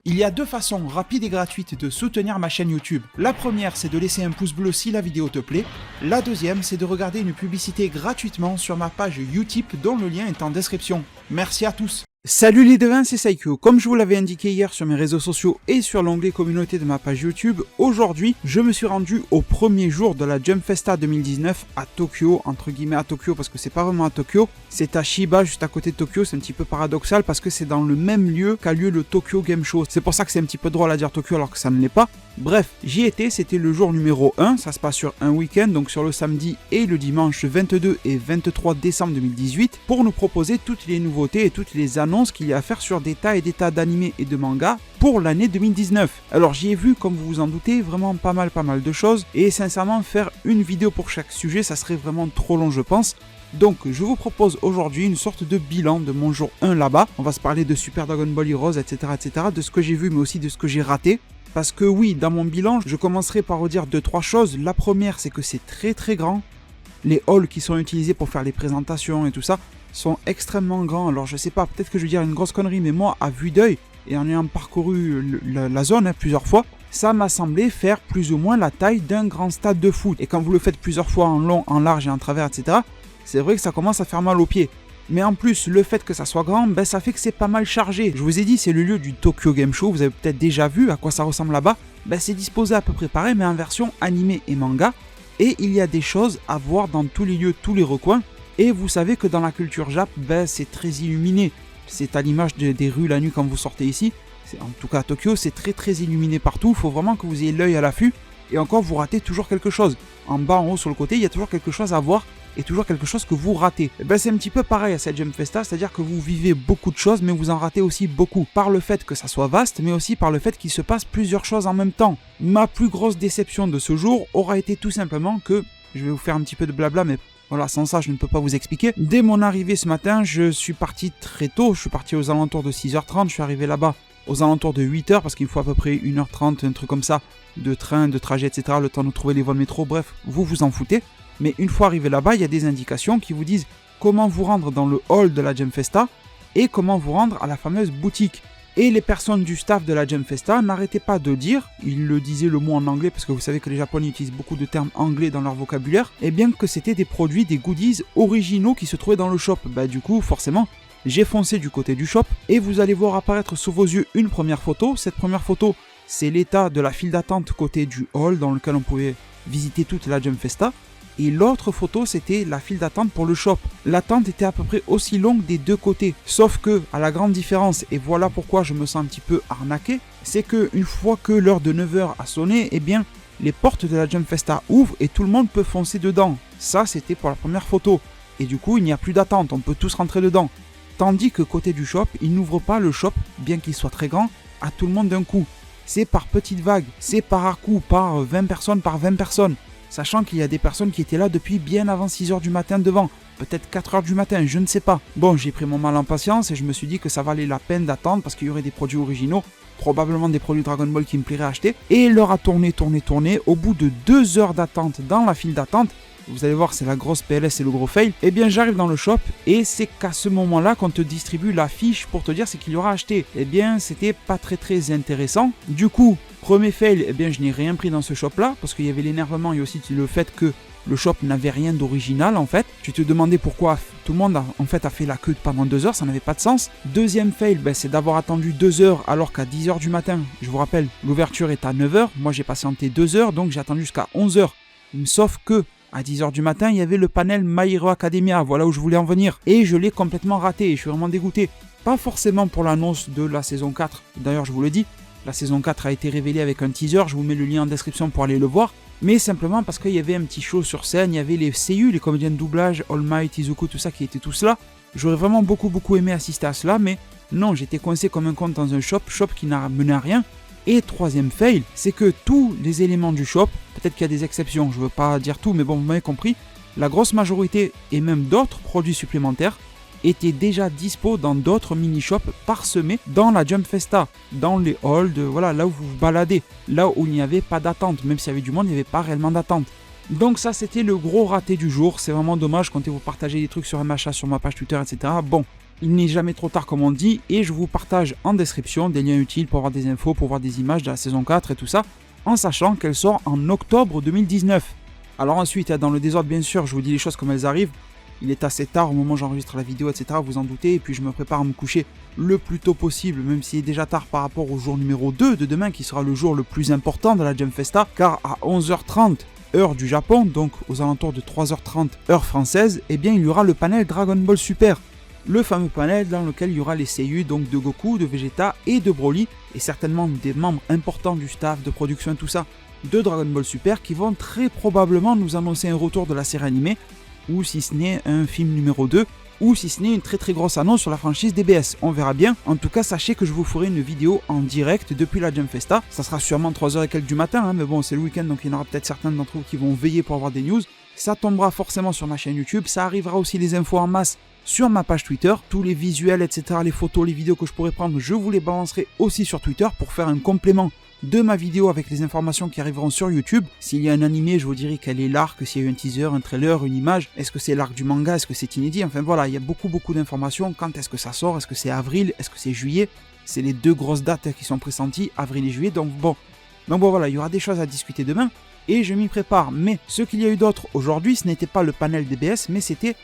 Il y a deux façons rapides et gratuites de soutenir ma chaîne YouTube. La première, c'est de laisser un pouce bleu si la vidéo te plaît. La deuxième, c'est de regarder une publicité gratuitement sur ma page Utip dont le lien est en description. Merci à tous. Salut les devins, c'est Saikyo. Comme je vous l'avais indiqué hier sur mes réseaux sociaux et sur l'onglet communauté de ma page YouTube, aujourd'hui, je me suis rendu au premier jour de la Jump Festa 2019 à Tokyo, entre guillemets à Tokyo parce que c'est pas vraiment à Tokyo, c'est à Shiba juste à côté de Tokyo. C'est un petit peu paradoxal parce que c'est dans le même lieu qu'a lieu le Tokyo Game Show. C'est pour ça que c'est un petit peu drôle à dire Tokyo alors que ça ne l'est pas. Bref, j'y étais, c'était le jour numéro 1, ça se passe sur un week-end, donc sur le samedi et le dimanche 22 et 23 décembre 2018, pour nous proposer toutes les nouveautés et toutes les annonces qu'il y a à faire sur des tas et des tas d'animés et de mangas pour l'année 2019. Alors j'y ai vu, comme vous vous en doutez, vraiment pas mal de choses, et sincèrement faire une vidéo pour chaque sujet, ça serait vraiment trop long je pense. Donc je vous propose aujourd'hui une sorte de bilan de mon jour 1 là-bas. On va se parler de Super Dragon Ball Heroes, etc., de ce que j'ai vu mais aussi de ce que j'ai raté. Parce que oui, dans mon bilan, je commencerai par redire 2-3 choses. La première, c'est que c'est très grand. Les halls qui sont utilisés pour faire les présentations et tout ça sont extrêmement grands. Alors je sais pas, peut-être que je vais dire une grosse connerie, mais moi, à vue d'œil, et en ayant parcouru la zone plusieurs fois, ça m'a semblé faire plus ou moins la taille d'un grand stade de foot. Et quand vous le faites plusieurs fois en long, en large et en travers, etc., c'est vrai que ça commence à faire mal aux pieds. Mais en plus, le fait que ça soit grand, ça fait que c'est pas mal chargé. Je vous ai dit, c'est le lieu du Tokyo Game Show, vous avez peut-être déjà vu à quoi ça ressemble là-bas. C'est disposé à peu près pareil, mais en version animé et manga. Et il y a des choses à voir dans tous les lieux, tous les recoins. Et vous savez que dans la culture Jap, c'est très illuminé. C'est à l'image des rues la nuit quand vous sortez ici. En tout cas à Tokyo, c'est très illuminé partout. Il faut vraiment que vous ayez l'œil à l'affût. Et encore, vous ratez toujours quelque chose. En bas, en haut, sur le côté, il y a toujours quelque chose à voir. Et toujours quelque chose que vous ratez. C'est un petit peu pareil à cette Jump Festa, c'est-à-dire que vous vivez beaucoup de choses, mais vous en ratez aussi beaucoup. Par le fait que ça soit vaste, mais aussi par le fait qu'il se passe plusieurs choses en même temps. Ma plus grosse déception de ce jour aura été tout simplement que, je vais vous faire un petit peu de blabla, mais voilà, sans ça, je ne peux pas vous expliquer. Dès mon arrivée ce matin, je suis parti très tôt, je suis parti aux alentours de 6h30, je suis arrivé là-bas aux alentours de 8h, parce qu'il faut à peu près 1h30, un truc comme ça, de train, de trajet, etc., le temps de trouver les vols métro, bref, vous vous en foutez. Mais une fois arrivé là-bas, il y a des indications qui vous disent comment vous rendre dans le hall de la Jump Festa et comment vous rendre à la fameuse boutique. Et les personnes du staff de la Jump Festa n'arrêtaient pas de dire, ils le disaient le mot en anglais parce que vous savez que les Japonais utilisent beaucoup de termes anglais dans leur vocabulaire, et bien que c'était des produits, des goodies originaux qui se trouvaient dans le shop. Du coup, forcément, j'ai foncé du côté du shop et vous allez voir apparaître sous vos yeux une première photo. Cette première photo, c'est l'état de la file d'attente côté du hall dans lequel on pouvait visiter toute la Jump Festa. Et l'autre photo, c'était la file d'attente pour le shop. L'attente était à peu près aussi longue des deux côtés. Sauf que, à la grande différence, et voilà pourquoi je me sens un petit peu arnaqué, c'est que une fois que l'heure de 9h a sonné, les portes de la Jump Festa ouvrent et tout le monde peut foncer dedans. Ça, c'était pour la première photo. Et du coup, il n'y a plus d'attente, on peut tous rentrer dedans. Tandis que côté du shop, il n'ouvre pas le shop, bien qu'il soit très grand, à tout le monde d'un coup. C'est par petites vagues, c'est par à-coup, par 20 personnes, par 20 personnes. Sachant qu'il y a des personnes qui étaient là depuis bien avant 6h du matin devant, peut-être 4h du matin, je ne sais pas. Bon, j'ai pris mon mal en patience et je me suis dit que ça valait la peine d'attendre parce qu'il y aurait des produits originaux, probablement des produits Dragon Ball qui me plairaient acheter. Et l'heure a tourné, au bout de 2 heures d'attente dans la file d'attente, vous allez voir, c'est la grosse PLS et le gros fail, j'arrive dans le shop et c'est qu'à ce moment-là qu'on te distribue la fiche pour te dire ce qu'il y aura acheté. C'était pas très intéressant. Du coup, premier fail, je n'ai rien pris dans ce shop-là parce qu'il y avait l'énervement et aussi le fait que le shop n'avait rien d'original en fait. Tu te demandais pourquoi tout le monde a fait la queue pendant 2 heures, ça n'avait pas de sens. Deuxième fail, c'est d'avoir attendu 2 heures alors qu'à 10h du matin, je vous rappelle, l'ouverture est à 9h. Moi j'ai patienté 2 heures, donc j'ai attendu jusqu'à 11h. Sauf que à 10h du matin, il y avait le panel My Hero Academia, voilà où je voulais en venir. Et je l'ai complètement raté et je suis vraiment dégoûté. Pas forcément pour l'annonce de la saison 4, d'ailleurs je vous le dis, la saison 4 a été révélée avec un teaser, je vous mets le lien en description pour aller le voir. Mais simplement parce qu'il y avait un petit show sur scène, il y avait les seiyuu, les comédiens de doublage, All Might, Izuku, tout ça qui étaient tous là. J'aurais vraiment beaucoup aimé assister à cela, mais non, j'étais coincé comme un con dans un shop qui n'a mené à rien. Et troisième fail, c'est que tous les éléments du shop, peut-être qu'il y a des exceptions, je ne veux pas dire tout, mais bon, vous m'avez compris, la grosse majorité et même d'autres produits supplémentaires étaient déjà dispo dans d'autres mini-shops parsemés dans la Jump Festa, dans les halls, là où vous vous baladez, là où il n'y avait pas d'attente, même s'il y avait du monde, il n'y avait pas réellement d'attente. Donc ça, c'était le gros raté du jour, c'est vraiment dommage, comptez vous partager des trucs sur MHA, sur ma page Twitter, etc. Bon, il n'est jamais trop tard comme on dit, et je vous partage en description des liens utiles pour avoir des infos, pour voir des images de la saison 4 et tout ça, en sachant qu'elle sort en octobre 2019. Alors ensuite, dans le désordre bien sûr, je vous dis les choses comme elles arrivent. Il est assez tard au moment où j'enregistre la vidéo, etc. Vous en doutez, et puis je me prépare à me coucher le plus tôt possible, même s'il est déjà tard par rapport au jour numéro 2 de demain, qui sera le jour le plus important de la Jump Festa, car à 11h30, heure du Japon, donc aux alentours de 3h30, heure française, eh bien il y aura le panel Dragon Ball Super. Le fameux panel dans lequel il y aura les seiyuu, donc de Goku, de Vegeta et de Broly, et certainement des membres importants du staff, de production et tout ça, de Dragon Ball Super, qui vont très probablement nous annoncer un retour de la série animée, ou si ce n'est un film numéro 2, ou si ce n'est une très très grosse annonce sur la franchise DBS, on verra bien. En tout cas, sachez que je vous ferai une vidéo en direct depuis la Jump Festa, ça sera sûrement 3h et quelques du matin, mais bon, c'est le week-end, donc il y en aura peut-être certains d'entre vous qui vont veiller pour avoir des news. Ça tombera forcément sur ma chaîne YouTube, ça arrivera aussi les infos en masse sur ma page Twitter, tous les visuels, etc., les photos, les vidéos que je pourrais prendre, je vous les balancerai aussi sur Twitter pour faire un complément de ma vidéo avec les informations qui arriveront sur YouTube. S'il y a un animé, je vous dirai quel est l'arc, s'il y a eu un teaser, un trailer, une image, est-ce que c'est l'arc du manga, est-ce que c'est inédit, enfin voilà, il y a beaucoup d'informations, quand est-ce que ça sort, est-ce que c'est avril, est-ce que c'est juillet, c'est les deux grosses dates qui sont pressenties, avril et juillet, donc bon voilà, il y aura des choses à discuter demain, et je m'y prépare, mais ce qu'il y a eu d'autre aujourd'hui, ce n'était pas le panel DBS, mais c'était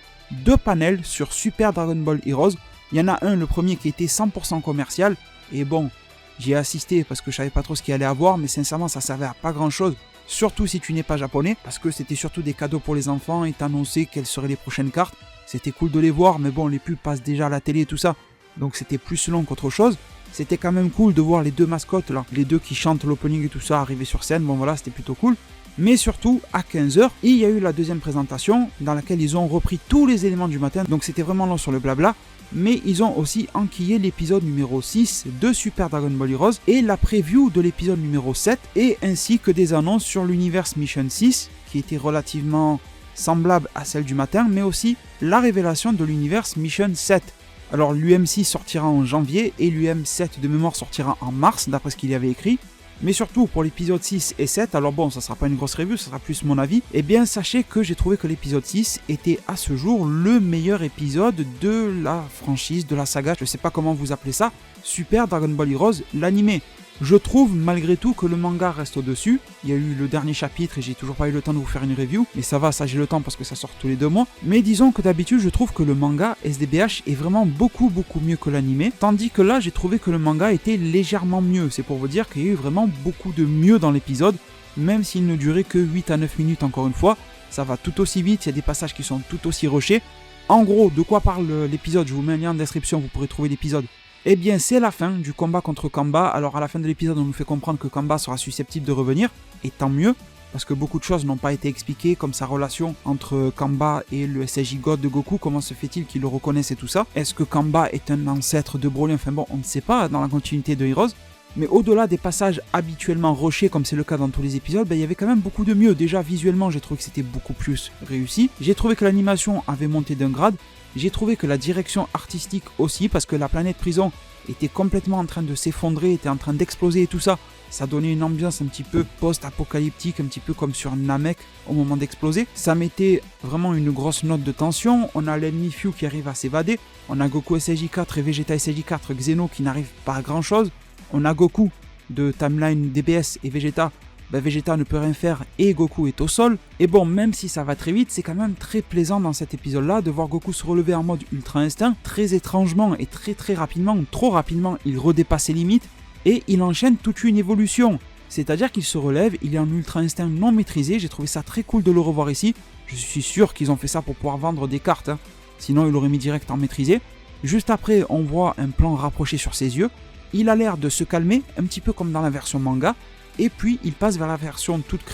2 panels sur Super Dragon Ball Heroes. Il y en a un, le premier qui était 100% commercial, et bon, j'y ai assisté parce que je savais pas trop ce qu'il allait avoir, mais sincèrement ça servait à pas grand chose, surtout si tu n'es pas japonais, parce que c'était surtout des cadeaux pour les enfants et t'annonçaient quelles seraient les prochaines cartes. C'était cool de les voir, mais bon, les pubs passent déjà à la télé et tout ça, donc c'était plus long qu'autre chose. C'était quand même cool de voir les 2 mascottes là, les 2 qui chantent l'opening et tout ça arriver sur scène, bon voilà, c'était plutôt cool. Mais surtout, à 15h, il y a eu la deuxième présentation dans laquelle ils ont repris tous les éléments du matin, donc c'était vraiment long sur le blabla, mais ils ont aussi enquillé l'épisode numéro 6 de Super Dragon Ball Heroes et la preview de l'épisode numéro 7, et ainsi que des annonces sur l'Universe Mission 6, qui était relativement semblable à celle du matin, mais aussi la révélation de l'Universe Mission 7. Alors l'UM6 sortira en janvier et l'UM7 de mémoire sortira en mars, d'après ce qu'il y avait écrit. Mais surtout pour l'épisode 6 et 7, alors bon, ça sera pas une grosse review, ça sera plus mon avis, et bien sachez que j'ai trouvé que l'épisode 6 était à ce jour le meilleur épisode de la franchise, de la saga, je sais pas comment vous appelez ça, Super Dragon Ball Heroes, l'animé. Je trouve malgré tout que le manga reste au-dessus. Il y a eu le dernier chapitre et j'ai toujours pas eu le temps de vous faire une review. Mais ça va, ça j'ai le temps parce que ça sort tous les 2 mois. Mais disons que d'habitude je trouve que le manga SDBH est vraiment beaucoup mieux que l'animé. Tandis que là j'ai trouvé que le manga était légèrement mieux. C'est pour vous dire qu'il y a eu vraiment beaucoup de mieux dans l'épisode. Même s'il ne durait que 8 à 9 minutes encore une fois. Ça va tout aussi vite, il y a des passages qui sont tout aussi rushés. En gros, de quoi parle l'épisode? Je vous mets un lien en description, vous pourrez trouver l'épisode. Eh bien, c'est la fin du combat contre Kamba. Alors, à la fin de l'épisode, on nous fait comprendre que Kamba sera susceptible de revenir, et tant mieux, parce que beaucoup de choses n'ont pas été expliquées, comme sa relation entre Kamba et le SSJ God de Goku. Comment se fait-il qu'il le reconnaisse et tout ça? Est-ce que Kamba est un ancêtre de Broly? Enfin bon, on ne sait pas dans la continuité de Heroes. Mais au-delà des passages habituellement rushés, comme c'est le cas dans tous les épisodes, il y avait quand même beaucoup de mieux. Déjà, visuellement, j'ai trouvé que c'était beaucoup plus réussi. J'ai trouvé que l'animation avait monté d'un grade. J'ai trouvé que la direction artistique aussi, parce que la planète prison était complètement en train de s'effondrer, était en train d'exploser et tout ça. Ça donnait une ambiance un petit peu post-apocalyptique, un petit peu comme sur Namek au moment d'exploser. Ça mettait vraiment une grosse note de tension. On a l'ennemi Few qui arrive à s'évader. On a Goku SSJ4 et Vegeta SSJ4, Xeno qui n'arrive pas à grand chose. On a Goku de Timeline DBS et Vegeta. Vegeta ne peut rien faire et Goku est au sol. Et bon, même si ça va très vite, c'est quand même très plaisant dans cet épisode-là de voir Goku se relever en mode Ultra Instinct. Très étrangement et très rapidement, trop rapidement, il redépasse ses limites et il enchaîne toute une évolution. C'est-à-dire qu'il se relève, il est en Ultra Instinct non maîtrisé. J'ai trouvé ça très cool de le revoir ici. Je suis sûr qu'ils ont fait ça pour pouvoir vendre des cartes, hein. Sinon il l'aurait mis direct en maîtrisé. Juste après, on voit un plan rapproché sur ses yeux. Il a l'air de se calmer, un petit peu comme dans la version manga. Et puis il passe vers la version toute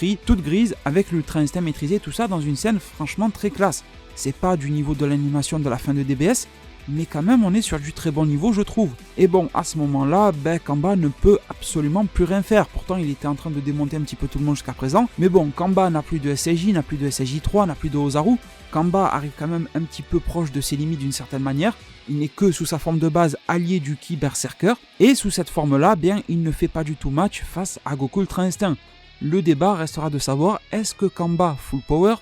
grise avec l'Ultra Instinct maîtrisé, tout ça dans une scène franchement très classe. C'est pas du niveau de l'animation de la fin de DBS, mais quand même on est sur du très bon niveau je trouve. Et bon, à ce moment-là, Kamba ne peut absolument plus rien faire. Pourtant il était en train de démonter un petit peu tout le monde jusqu'à présent. Mais bon, Kamba n'a plus de SSJ, n'a plus de SSJ3, n'a plus de Ozaru. Kamba arrive quand même un petit peu proche de ses limites d'une certaine manière. Il n'est que sous sa forme de base allié du Ki Berserker. Et sous cette forme-là, il ne fait pas du tout match face à Goku Ultra Instinct. Le débat restera de savoir, est-ce que Kamba Full Power,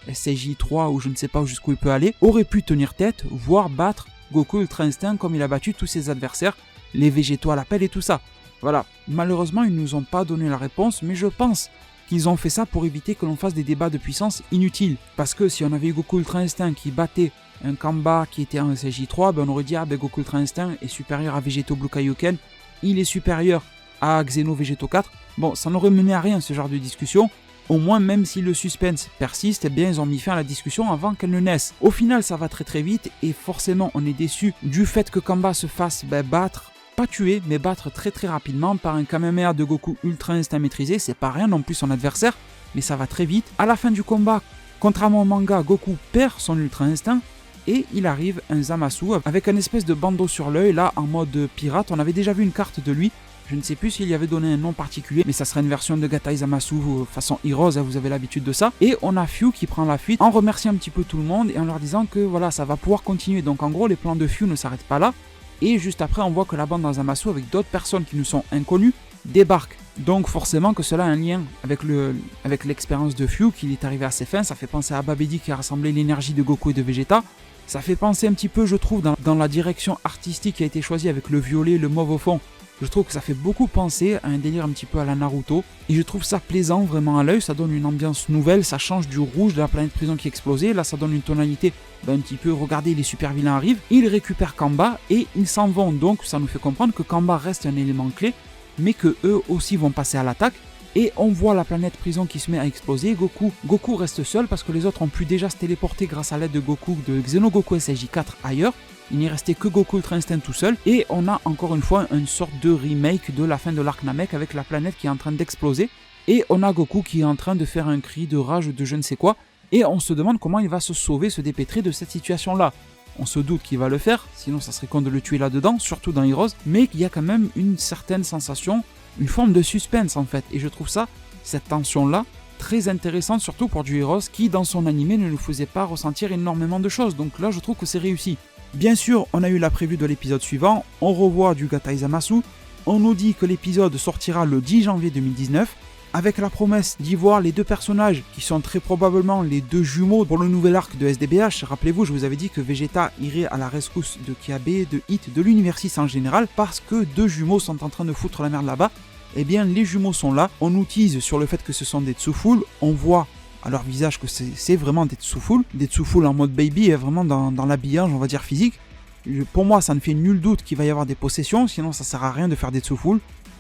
SSJ3 ou je ne sais pas jusqu'où il peut aller, aurait pu tenir tête, voire battre Goku Ultra Instinct comme il a battu tous ses adversaires, les végétaux à l'appel et tout ça. Voilà, malheureusement ils nous ont pas donné la réponse, mais je pense qu'ils ont fait ça pour éviter que l'on fasse des débats de puissance inutiles. Parce que si on avait eu Goku Ultra Instinct qui battait un Kamba qui était en SSJ3, on aurait dit Goku Ultra Instinct est supérieur à Végéto Blue Kaioken, il est supérieur à Xeno Végéto 4. Bon, ça n'aurait mené à rien ce genre de discussion. Au moins, même si le suspense persiste, eh bien ils ont mis fin à la discussion avant qu'elle ne naisse. Au final, ça va très très vite et forcément on est déçu du fait que Kamba se fasse battre, pas tuer, mais battre très très rapidement par un Kamehameha de Goku Ultra Instinct maîtrisé. C'est pas rien non plus son adversaire, mais ça va très vite. À la fin du combat, contrairement au manga, Goku perd son Ultra Instinct et il arrive un Zamasu avec un espèce de bandeau sur l'œil, là en mode pirate. On avait déjà vu une carte de lui. Je ne sais plus s'il y avait donné un nom particulier, mais ça serait une version de Gatai Zamasu façon Heroes, vous avez l'habitude de ça. Et on a Fyu qui prend la fuite en remerciant un petit peu tout le monde et en leur disant que voilà, ça va pouvoir continuer. Donc en gros, les plans de Fyu ne s'arrêtent pas là. Et juste après, on voit que la bande dans Zamasu, avec d'autres personnes qui nous sont inconnues, débarque. Donc forcément que cela a un lien avec l'expérience de Fyu, qu'il est arrivé à ses fins. Ça fait penser à Babedi qui a rassemblé l'énergie de Goku et de Vegeta. Ça fait penser un petit peu, je trouve, dans la direction artistique qui a été choisie avec le violet, le mauve au fond. Je trouve que ça fait beaucoup penser à un délire un petit peu à la Naruto. Et je trouve ça plaisant vraiment à l'œil, ça donne une ambiance nouvelle, ça change du rouge de la planète prison qui explosait. Là ça donne une tonalité un petit peu, regardez les super vilains arrivent, ils récupèrent Kamba et ils s'en vont. Donc ça nous fait comprendre que Kamba reste un élément clé, mais que eux aussi vont passer à l'attaque. Et on voit la planète prison qui se met à exploser. Goku reste seul parce que les autres ont pu déjà se téléporter grâce à l'aide de Goku, de Xenogoku SSJ4 ailleurs. Il n'y restait que Goku Ultra Instinct tout seul. Et on a encore une fois une sorte de remake de la fin de l'arc Namek avec la planète qui est en train d'exploser. Et on a Goku qui est en train de faire un cri de rage de je ne sais quoi. Et on se demande comment il va se sauver, se dépêtrer de cette situation-là. On se doute qu'il va le faire, sinon ça serait con de le tuer là-dedans, surtout dans Heroes. Mais il y a quand même une certaine sensation, une forme de suspense en fait. Et je trouve ça, cette tension-là, très intéressante, surtout pour du Heroes qui dans son animé ne nous faisait pas ressentir énormément de choses. Donc là je trouve que c'est réussi. Bien sûr, on a eu la prévue de l'épisode suivant, on revoit du Gatai Zamasu, on nous dit que l'épisode sortira le 10 janvier 2019, avec la promesse d'y voir les deux personnages qui sont très probablement les deux jumeaux pour le nouvel arc de SDBH. Rappelez-vous, je vous avais dit que Vegeta irait à la rescousse de Kiabe, de Hit, de l'Univers 6 en général, parce que deux jumeaux sont en train de foutre la merde là-bas. Eh bien, les jumeaux sont là, on nous tease sur le fait que ce sont des Tsuful, on voit à leur visage que c'est vraiment des Tsuful en mode baby, vraiment dans l'habillage, on va dire physique. Pour moi, ça ne fait nul doute qu'il va y avoir des possessions, sinon ça sert à rien de faire des Tsuful.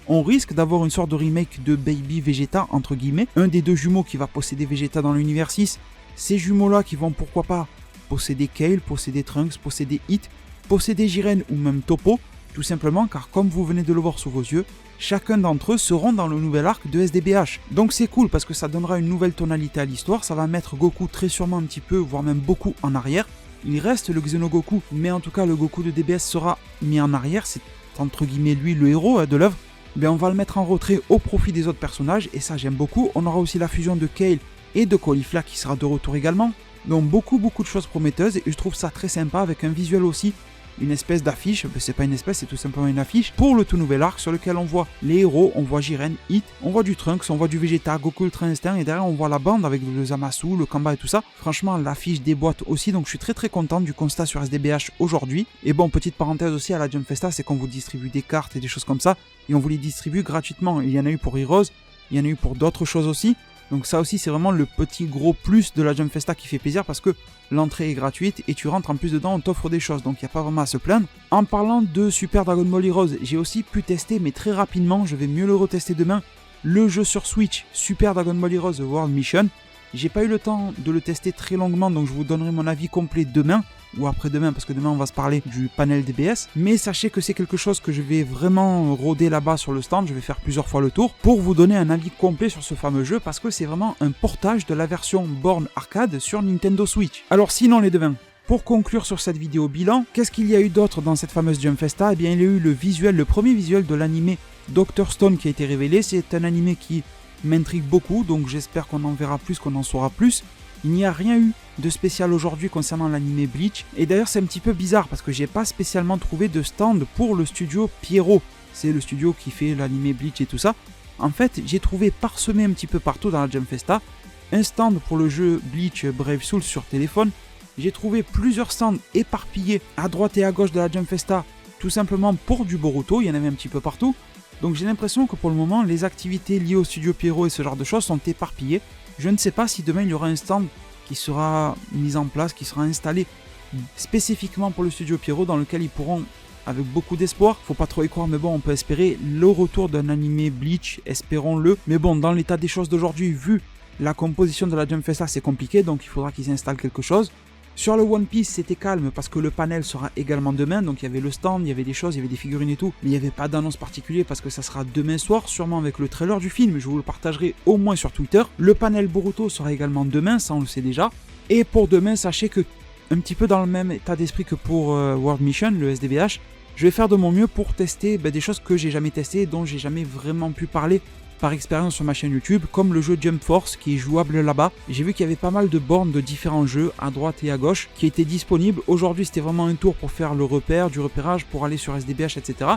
On risque d'avoir une sorte de remake de Baby Vegeta, entre guillemets, un des deux jumeaux qui va posséder Vegeta dans l'univers 6. Ces jumeaux-là qui vont pourquoi pas posséder Kale, posséder Trunks, posséder Hit, posséder Jiren ou même Toppo, tout simplement car comme vous venez de le voir sous vos yeux, chacun d'entre eux seront dans le nouvel arc de SDBH. Donc c'est cool parce que ça donnera une nouvelle tonalité à l'histoire, ça va mettre Goku très sûrement un petit peu, voire même beaucoup en arrière. Il reste le Xenogoku, mais en tout cas le Goku de DBS sera mis en arrière, c'est entre guillemets lui le héros de l'œuvre. On va le mettre en retrait au profit des autres personnages, et ça j'aime beaucoup. On aura aussi la fusion de Kale et de Caulifla qui sera de retour également. Donc beaucoup de choses prometteuses, et je trouve ça très sympa avec un visuel aussi, une espèce d'affiche, c'est pas une espèce, c'est tout simplement une affiche, pour le tout nouvel arc sur lequel on voit les héros, on voit Jiren, Hit, on voit du Trunks, on voit du Vegeta, Goku Ultra Instinct, et derrière on voit la bande avec le Zamasu, le Kamba et tout ça. Franchement, l'affiche déboîte aussi, donc je suis très content du constat sur SDBH aujourd'hui. Et bon, petite parenthèse aussi à la Jump Festa, c'est qu'on vous distribue des cartes et des choses comme ça, et on vous les distribue gratuitement. Il y en a eu pour Heroes, il y en a eu pour d'autres choses aussi. Donc ça aussi c'est vraiment le petit gros plus de la Jump Festa qui fait plaisir parce que l'entrée est gratuite et tu rentres en plus dedans, on t'offre des choses, donc il n'y a pas vraiment à se plaindre. En parlant de Super Dragon Ball Heroes, j'ai aussi pu tester, mais très rapidement, je vais mieux le retester demain, le jeu sur Switch Super Dragon Ball Heroes World Mission. J'ai pas eu le temps de le tester très longuement, donc je vous donnerai mon avis complet demain, ou après-demain, parce que demain on va se parler du panel DBS. Mais sachez que c'est quelque chose que je vais vraiment rôder là-bas sur le stand, je vais faire plusieurs fois le tour, pour vous donner un avis complet sur ce fameux jeu, parce que c'est vraiment un portage de la version Born Arcade sur Nintendo Switch. Alors sinon les devins, pour conclure sur cette vidéo bilan, qu'est-ce qu'il y a eu d'autre dans cette fameuse Jump Festa? Eh bien il y a eu le premier visuel de l'animé Dr. Stone qui a été révélé. C'est un animé qui m'intrigue beaucoup, donc j'espère qu'on en verra plus, qu'on en saura plus. Il n'y a rien eu de spécial aujourd'hui concernant l'animé Bleach, et d'ailleurs c'est un petit peu bizarre parce que j'ai pas spécialement trouvé de stand pour le studio Pierrot, c'est le studio qui fait l'animé Bleach et tout ça. En fait j'ai trouvé parsemé un petit peu partout dans la Jump Festa un stand pour le jeu Bleach Brave Soul sur téléphone, j'ai trouvé plusieurs stands éparpillés à droite et à gauche de la Jump Festa, tout simplement pour du Boruto, il y en avait un petit peu partout. Donc j'ai l'impression que pour le moment, les activités liées au studio Pierrot et ce genre de choses sont éparpillées. Je ne sais pas si demain il y aura un stand qui sera mis en place, qui sera installé spécifiquement pour le studio Pierrot, dans lequel ils pourront, avec beaucoup d'espoir, faut pas trop y croire, mais bon, on peut espérer le retour d'un animé Bleach, espérons-le. Mais bon, dans l'état des choses d'aujourd'hui, vu la composition de la Jump Festa, c'est compliqué, donc il faudra qu'ils installent quelque chose. Sur le One Piece, c'était calme parce que le panel sera également demain, donc il y avait le stand, il y avait des choses, il y avait des figurines et tout, mais il n'y avait pas d'annonce particulière parce que ça sera demain soir, sûrement avec le trailer du film, je vous le partagerai au moins sur Twitter. Le panel Boruto sera également demain, ça on le sait déjà. Et pour demain, sachez que, un petit peu dans le même état d'esprit que pour World Mission, le SDBH, je vais faire de mon mieux pour tester des choses que j'ai jamais testées, dont j'ai jamais vraiment pu parler par expérience sur ma chaîne YouTube, comme le jeu Jump Force qui est jouable là-bas. J'ai vu qu'il y avait pas mal de bornes de différents jeux à droite et à gauche qui étaient disponibles. Aujourd'hui c'était vraiment un tour pour faire le repère, du repérage, pour aller sur SDBH, etc.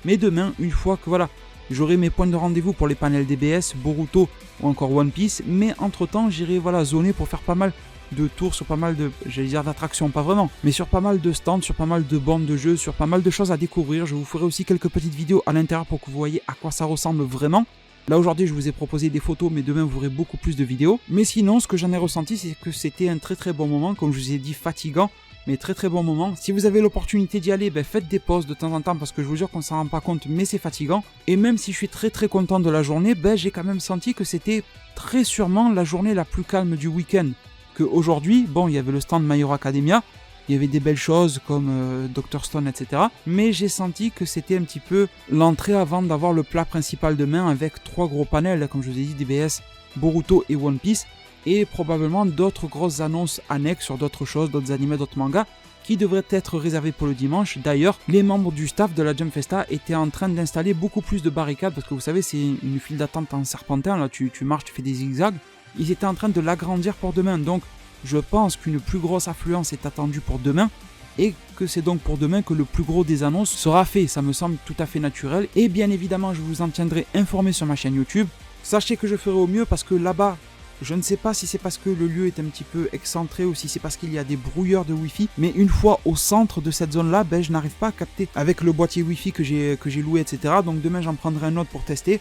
Mais demain, une fois que voilà, j'aurai mes points de rendez-vous pour les panels DBS, Boruto ou encore One Piece, mais entre temps j'irai zoner pour faire pas mal de tours sur pas mal de, j'allais dire d'attractions, pas vraiment, mais sur pas mal de stands, sur pas mal de bornes de jeux, sur pas mal de choses à découvrir. Je vous ferai aussi quelques petites vidéos à l'intérieur pour que vous voyez à quoi ça ressemble vraiment. Là aujourd'hui je vous ai proposé des photos, mais demain vous aurez beaucoup plus de vidéos. Mais sinon ce que j'en ai ressenti, c'est que c'était un très bon moment, comme je vous ai dit, fatigant, mais très bon moment. Si vous avez l'opportunité d'y aller, faites des pauses de temps en temps, parce que je vous jure qu'on s'en rend pas compte, mais c'est fatigant. Et même si je suis très content de la journée, j'ai quand même senti que c'était très sûrement la journée la plus calme du week-end. Que aujourd'hui, bon, il y avait le stand My Hero Academia, il y avait des belles choses comme Dr Stone, etc. Mais j'ai senti que c'était un petit peu l'entrée avant d'avoir le plat principal demain, avec 3 gros panels, comme je vous ai dit, DBS, Boruto et One Piece, et probablement d'autres grosses annonces annexes sur d'autres choses, d'autres animés, d'autres mangas, qui devraient être réservés pour le dimanche. D'ailleurs, les membres du staff de la Jump Festa étaient en train d'installer beaucoup plus de barricades, parce que vous savez, c'est une file d'attente en serpentin, là tu marches, tu fais des zigzags. Ils étaient en train de l'agrandir pour demain, donc je pense qu'une plus grosse affluence est attendue pour demain, et que c'est donc pour demain que le plus gros des annonces sera fait. Ça me semble tout à fait naturel, et bien évidemment je vous en tiendrai informé sur ma chaîne YouTube. Sachez que je ferai au mieux, parce que là-bas, je ne sais pas si c'est parce que le lieu est un petit peu excentré ou si c'est parce qu'il y a des brouilleurs de Wi-Fi, mais une fois au centre de cette zone-là, je n'arrive pas à capter avec le boîtier Wi-Fi que j'ai loué, etc. Donc demain j'en prendrai un autre pour tester.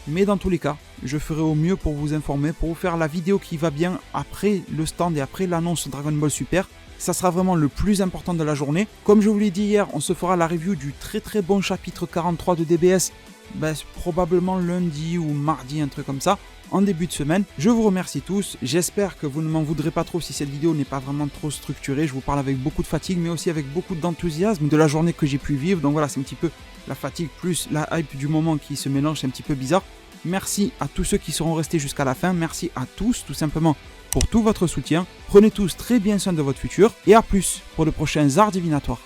Mais dans tous les cas, je ferai au mieux pour vous informer, pour vous faire la vidéo qui va bien après le stand et après l'annonce Dragon Ball Super. Ça sera vraiment le plus important de la journée. Comme je vous l'ai dit hier, on se fera la review du très bon chapitre 43 de DBS, probablement lundi ou mardi, un truc comme ça, en début de semaine. Je vous remercie tous, j'espère que vous ne m'en voudrez pas trop si cette vidéo n'est pas vraiment trop structurée. Je vous parle avec beaucoup de fatigue, mais aussi avec beaucoup d'enthousiasme de la journée que j'ai pu vivre. Donc voilà, c'est un petit peu la fatigue plus la hype du moment qui se mélange, c'est un petit peu bizarre. Merci à tous ceux qui seront restés jusqu'à la fin, merci à tous tout simplement pour tout votre soutien. Prenez tous très bien soin de votre futur, et à plus pour de prochains arts divinatoires.